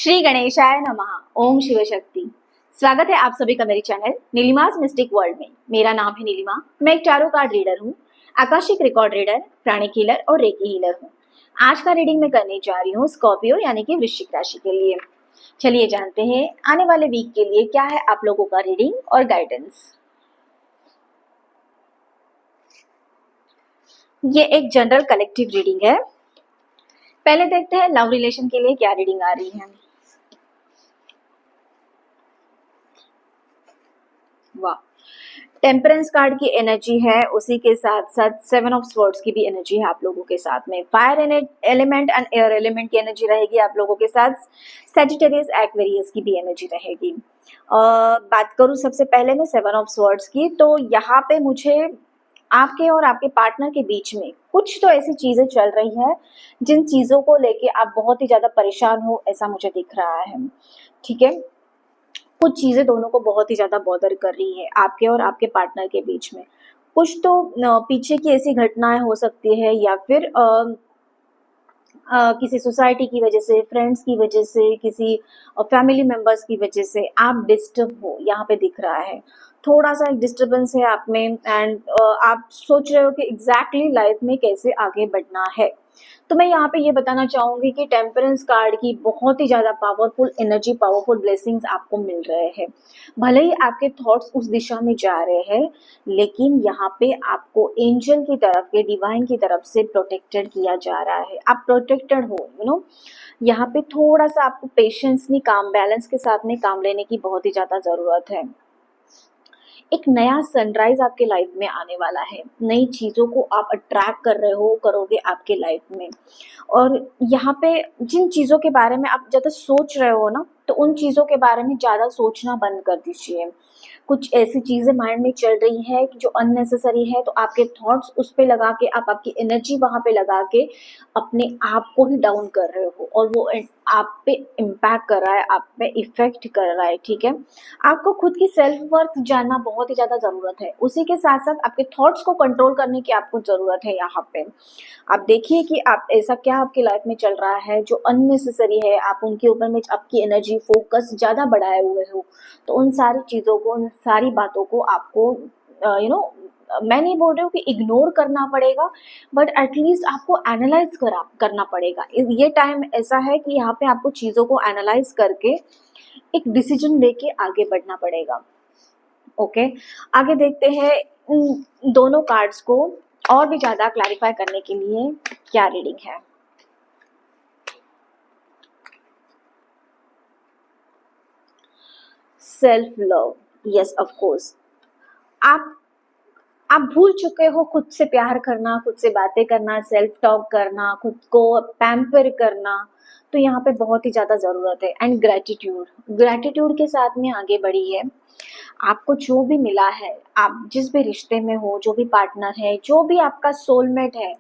श्री गणेशाय नमः। ओम शिव शक्ति। स्वागत है आप सभी का मेरे चैनल नीलिमास मिस्टिक वर्ल्ड में। मेरा नाम है नीलिमा। मैं एक टैरो कार्ड रीडर हूँ, आकाशिक रिकॉर्ड रीडर, प्राणिक हीलर और रेकी हीलर हूँ। आज का रीडिंग मैं करने जा रही हूँ स्कॉर्पियो यानी कि वृश्चिक राशि के लिए। चलिए जानते हैं आने वाले वीक के लिए क्या है आप लोगों का रीडिंग और गाइडेंस। ये एक जनरल कलेक्टिव रीडिंग है। पहले देखते हैं लव रिलेशन के लिए क्या रीडिंग आ रही है। वाह, टेम्परेंस कार्ड की एनर्जी है, उसी के साथ साथ 7 ऑफ स्वॉर्ड्स की भी एनर्जी है आप लोगों के साथ में। Fire element and air element की एनर्जी रहेगी आप लोगों के साथ। सैजिटेरियस एक्वेरियस की भी एनर्जी रहेगी। बात करूं सबसे पहले मैं 7 ऑफ स्वॉर्ड्स की, तो यहाँ पे मुझे आपके और आपके पार्टनर के बीच में कुछ तो ऐसी चीजें चल रही है जिन चीजों को लेके आप बहुत ही ज्यादा परेशान हो, ऐसा मुझे दिख रहा है। ठीक है, कुछ चीजें दोनों को बहुत ही ज्यादा बॉदर कर रही है आपके और आपके पार्टनर के बीच में। कुछ तो पीछे की ऐसी घटनाएं हो सकती है या फिर किसी सोसाइटी की वजह से, फ्रेंड्स की वजह से, किसी फैमिली मेंबर्स की वजह से आप डिस्टर्ब हो, यहाँ पे दिख रहा है। थोड़ा सा एक डिस्टर्बेंस है आप में एंड आप सोच रहे हो कि एग्जैक्टली लाइफ में कैसे आगे बढ़ना है। तो मैं यहाँ पे ये बताना चाहूंगी कि टेम्परेंस कार्ड की बहुत ही ज्यादा पावरफुल एनर्जी, पावरफुल ब्लेसिंग्स आपको मिल रहे हैं। भले ही आपके थॉट्स उस दिशा में जा रहे हैं, लेकिन यहाँ पे आपको एंजल की तरफ के, डिवाइन की तरफ से प्रोटेक्टेड किया जा रहा है। आप प्रोटेक्टेड हो, यहाँ पे थोड़ा सा आपको पेशेंस में, काम बैलेंस के साथ में काम लेने की बहुत ही ज्यादा जरूरत है। एक नया सनराइज आपके लाइफ में आने वाला है। नई चीजों को आप अट्रैक्ट कर रहे हो, करोगे आपके लाइफ में। और यहाँ पे जिन चीजों के बारे में आप ज्यादा सोच रहे हो ना, तो उन चीजों के बारे में ज्यादा सोचना बंद कर दीजिए। कुछ ऐसी चीजें माइंड में चल रही है कि जो अननेसेसरी है, तो आपके थॉट्स उस पे लगा के, आप आपकी एनर्जी वहां पे लगा के अपने आप को ही डाउन कर रहे हो, और वो आप पे इम्पैक्ट कर रहा है, आप पे इफेक्ट कर रहा है। ठीक है, आपको खुद की सेल्फ वर्थ जानना बहुत ही ज्यादा जरूरत है। उसी के साथ साथ आपके थॉट्स को कंट्रोल करने की आपको जरूरत है। यहाँ पे आप देखिए कि आप ऐसा क्या आपकी लाइफ में चल रहा है जो अननेसेसरी है, आप उनके ऊपर में आपकी एनर्जी, फोकस ज्यादा बढ़ाए हुए हो। तो उन सारी चीजों को, उन सारी बातों को आपको मैं नहीं बोल रही हूँ कि इग्नोर करना पड़ेगा, बट एटलीस्ट आपको एनालाइज करना पड़ेगा। ये टाइम ऐसा है कि यहाँ पे आपको चीजों को एनालाइज करके एक डिसीजन लेके आगे बढ़ना पड़ेगा। ओके, आगे देखते हैं इन दोनों कार्ड्स को और भी ज्यादा क्लैरिफाई करने के लिए क्या रीडिंग है। Self love, yes of course. आप भूल चुके हो खुद से प्यार करना, खुद से बातें करना, सेल्फ टॉक करना, खुद को पैम्पर करना। तो यहाँ पे बहुत ही ज्यादा जरूरत है। एंड ग्रेटिट्यूड के साथ में आगे बढ़ी है। आपको जो भी मिला है, आप जिस भी रिश्ते में हो, जो भी पार्टनर है, जो भी आपका सोलमेट है,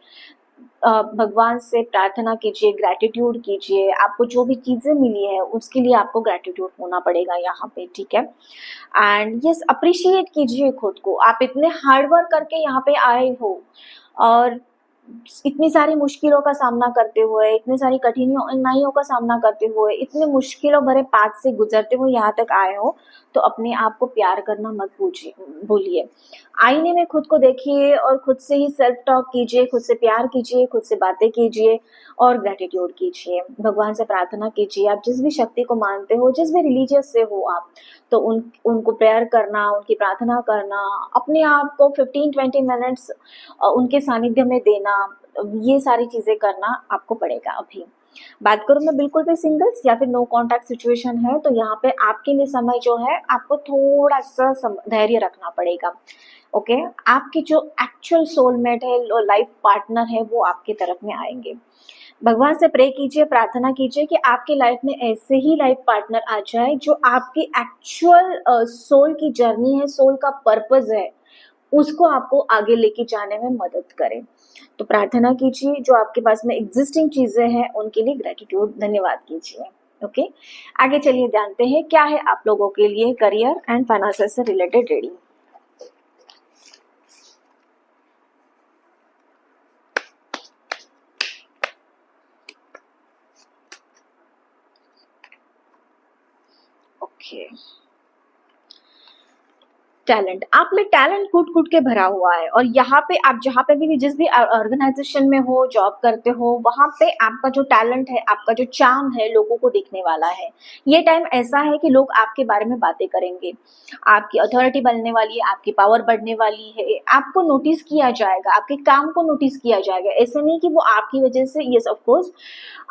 भगवान से प्रार्थना कीजिए, ग्रेटिट्यूड कीजिए। आपको जो भी चीजें मिली है उसके लिए आपको ग्रेटिट्यूड होना पड़ेगा यहाँ पे। ठीक है, एंड यस, अप्रिशिएट कीजिए खुद को। आप इतने हार्ड वर्क करके यहाँ पे आए हो, और इतनी सारी मुश्किलों का सामना करते हुए, इतनी सारी कठिनाइयों का सामना करते हुए, इतने मुश्किलों भरे पाथ से गुजरते हुए यहाँ तक आए हो, तो अपने आप को प्यार करना मत भूलिए। आईने में खुद को देखिए और खुद से ही सेल्फ टॉक कीजिए, खुद से प्यार कीजिए, खुद से बातें कीजिए और ग्रेटिट्यूड कीजिए। भगवान से प्रार्थना कीजिए। आप जिस भी शक्ति को मानते हो, जिस भी रिलीजियस से हो आप, तो उनको प्रेयर करना, उनकी प्रार्थना करना, अपने आप को 15-20 मिनट्स उनके सानिध्य में देना, ये सारी चीजें करना आपको पड़ेगा। अभी बात करूं मैं बिल्कुल भी सिंगल्स या फिर नो कांटेक्ट सिचुएशन है, तो यहाँ पे आपके लिए समय जो है, आपको थोड़ा सा धैर्य रखना पड़ेगा। ओके, आपकी जो एक्चुअल सोलमेट है, लाइफ पार्टनर है, वो आपकी तरफ में आएंगे। भगवान से प्रे कीजिए, प्रार्थना कीजिए कि आपकी लाइफ में ऐसे ही लाइफ पार्टनर आ जाए जो आपकी एक्चुअल सोल की जर्नी है, सोल का पर्पस है, उसको आपको आगे लेके जाने में मदद करे। तो प्रार्थना कीजिए, जो आपके पास में एग्जिस्टिंग चीजें हैं उनके लिए ग्रेटिट्यूड, धन्यवाद कीजिए। ओके, आगे चलिए जानते हैं क्या है आप लोगों के लिए करियर एंड फाइनेंस से रिलेटेड रीडिंग। ओके, टैलेंट, आप में टैलेंट कूट कूट के भरा हुआ है, और यहाँ पे आप जहाँ पे भी जिस भी ऑर्गेनाइजेशन में हो, जॉब करते हो, वहां पे आपका जो टैलेंट है, आपका जो चार्म है, लोगों को दिखने वाला है। ये टाइम ऐसा है कि लोग आपके बारे में बातें करेंगे, आपकी अथॉरिटी बनने वाली है, आपकी पावर बढ़ने वाली है, आपको नोटिस किया जाएगा, आपके काम को नोटिस किया जाएगा। ऐसे नहीं कि वो आपकी वजह से, यस ऑफ कोर्स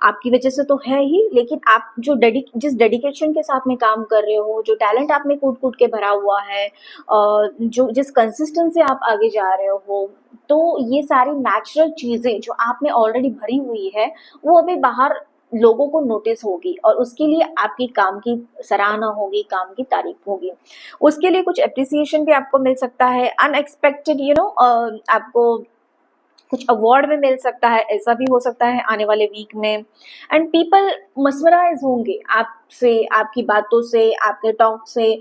आपकी वजह से तो है ही, लेकिन आप जो जिस डेडिकेशन के साथ में काम कर रहे हो, जो टैलेंट आप में कूट कूट के भरा हुआ है, जो जिस कंसिस्टेंसी से आप आगे जा रहे हो, तो ये सारी नेचुरल चीजें जो आप में ऑलरेडी भरी हुई है, वो अभी बाहर लोगों को नोटिस होगी, और उसके लिए आपकी काम की सराहना होगी, काम की तारीफ होगी, उसके लिए कुछ अप्रिसिएशन भी आपको मिल सकता है, अनएक्सपेक्टेड आपको कुछ अवार्ड में मिल सकता है, ऐसा भी हो सकता है आने वाले वीक में। एंड पीपल मस्मराइज होंगे आपसे, आपकी बातों से, आपके टॉक से,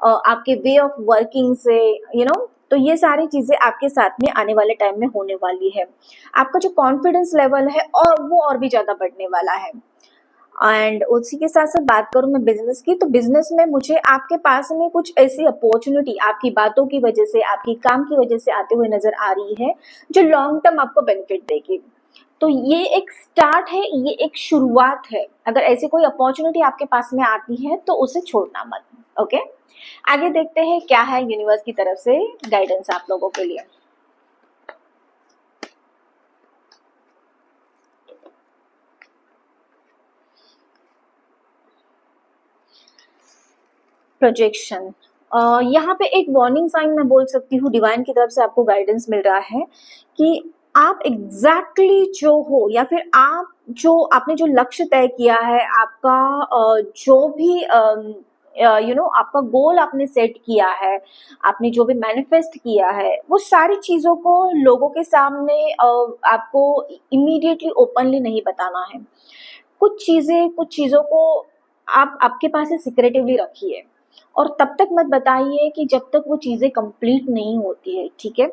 आपके वे ऑफ वर्किंग से, तो ये सारी चीजें आपके साथ में आने वाले टाइम में होने वाली है। आपका जो कॉन्फिडेंस लेवल है और वो और भी ज्यादा बढ़ने वाला है। एंड उसी के साथ साथ बात करूं मैं बिजनेस की, तो बिजनेस में मुझे आपके पास में कुछ ऐसी अपॉर्चुनिटी आपकी बातों की वजह से, आपकी काम की वजह से आते हुए नजर आ रही है, जो लॉन्ग टर्म आपको बेनिफिट देगी। तो ये एक स्टार्ट है, ये एक शुरुआत है। अगर ऐसी कोई अपॉर्चुनिटी आपके पास में आती है तो उसे छोड़ना मत। ओके, आगे देखते हैं क्या है यूनिवर्स की तरफ से गाइडेंस आप लोगों के लिए। प्रोजेक्शन, यहाँ पे एक वार्निंग साइन मैं बोल सकती हूँ, डिवाइन की तरफ से आपको गाइडेंस मिल रहा है कि आप एग्जैक्टली जो हो, या फिर आपने जो लक्ष्य तय किया है, आपका जो भी आपका गोल आपने सेट किया है, आपने जो भी मैनिफेस्ट किया है, वो सारी चीजों को लोगों के सामने आपको इमीडिएटली ओपनली नहीं बताना है। कुछ चीजों को आप आपके पास से सिक्रेटिवली रखिए, और तब तक मत बताइए कि जब तक वो चीजें कंप्लीट नहीं होती है, ठीक है।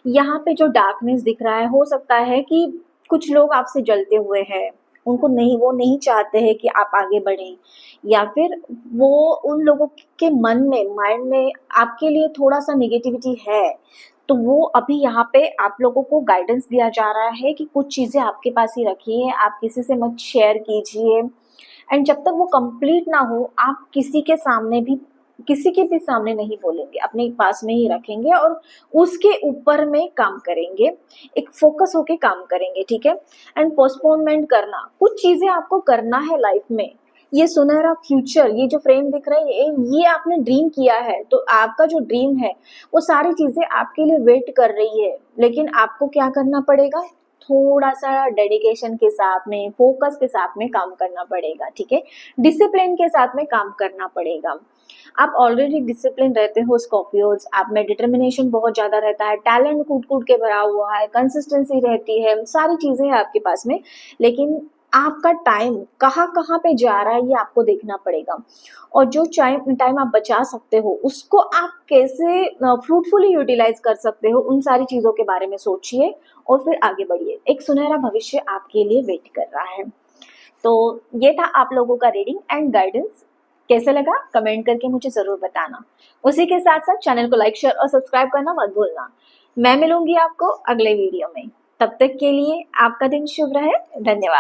यहाँ पे जो डार्कनेस दिख रहा है, हो सकता है कि कुछ लोग आपसे जलते हुए हैं, वो नहीं चाहते हैं कि आप आगे बढ़ें, या फिर वो उन लोगों के माइंड में आपके लिए थोड़ा सा निगेटिविटी है। तो वो अभी यहाँ पे आप लोगों को गाइडेंस दिया जा रहा है कि कुछ चीजें आपके पास ही रखिए, आप किसी से मत शेयर कीजिए, एंड जब तक वो कंप्लीट ना हो, आप किसी के भी सामने नहीं बोलेंगे, अपने पास में ही रखेंगे और उसके ऊपर में काम करेंगे, एक फोकस होके काम करेंगे, ठीक है। एंड पोस्टपोनमेंट करना, कुछ चीजें आपको करना है लाइफ में। ये सुनहरा फ्यूचर, ये जो फ्रेम दिख रहा है, ये आपने ड्रीम किया है, तो आपका जो ड्रीम है वो सारी चीजें आपके लिए वेट कर रही है, लेकिन आपको क्या करना पड़ेगा, थोड़ा सा डेडिकेशन के साथ में, फोकस के साथ में काम करना पड़ेगा, ठीक है। डिसिप्लिन के साथ में काम करना पड़ेगा। आप ऑलरेडी डिसिप्लिन रहते हो स्कॉर्पियोज, आप में डिटर्मिनेशन बहुत ज्यादा रहता है, टैलेंट कूट कूट के भरा हुआ है, कंसिस्टेंसी रहती है, सारी चीजें हैं आपके पास में, लेकिन आपका टाइम कहाँ कहाँ पे जा रहा है ये आपको देखना पड़ेगा। और जो टाइम आप बचा सकते हो, उसको आप कैसे फ्रूटफुली यूटिलाइज कर सकते हो, उन सारी चीजों के बारे में सोचिए और फिर आगे बढ़िए। एक सुनहरा भविष्य आपके लिए वेट कर रहा है। तो ये था आप लोगों का रीडिंग एंड गाइडेंस। कैसे लगा कमेंट करके मुझे जरूर बताना। उसी के साथ साथ चैनल को लाइक, शेयर और सब्सक्राइब करना मत भूलना। मैं मिलूंगी आपको अगले वीडियो में। तब तक के लिए आपका दिन शुभ रहे। धन्यवाद।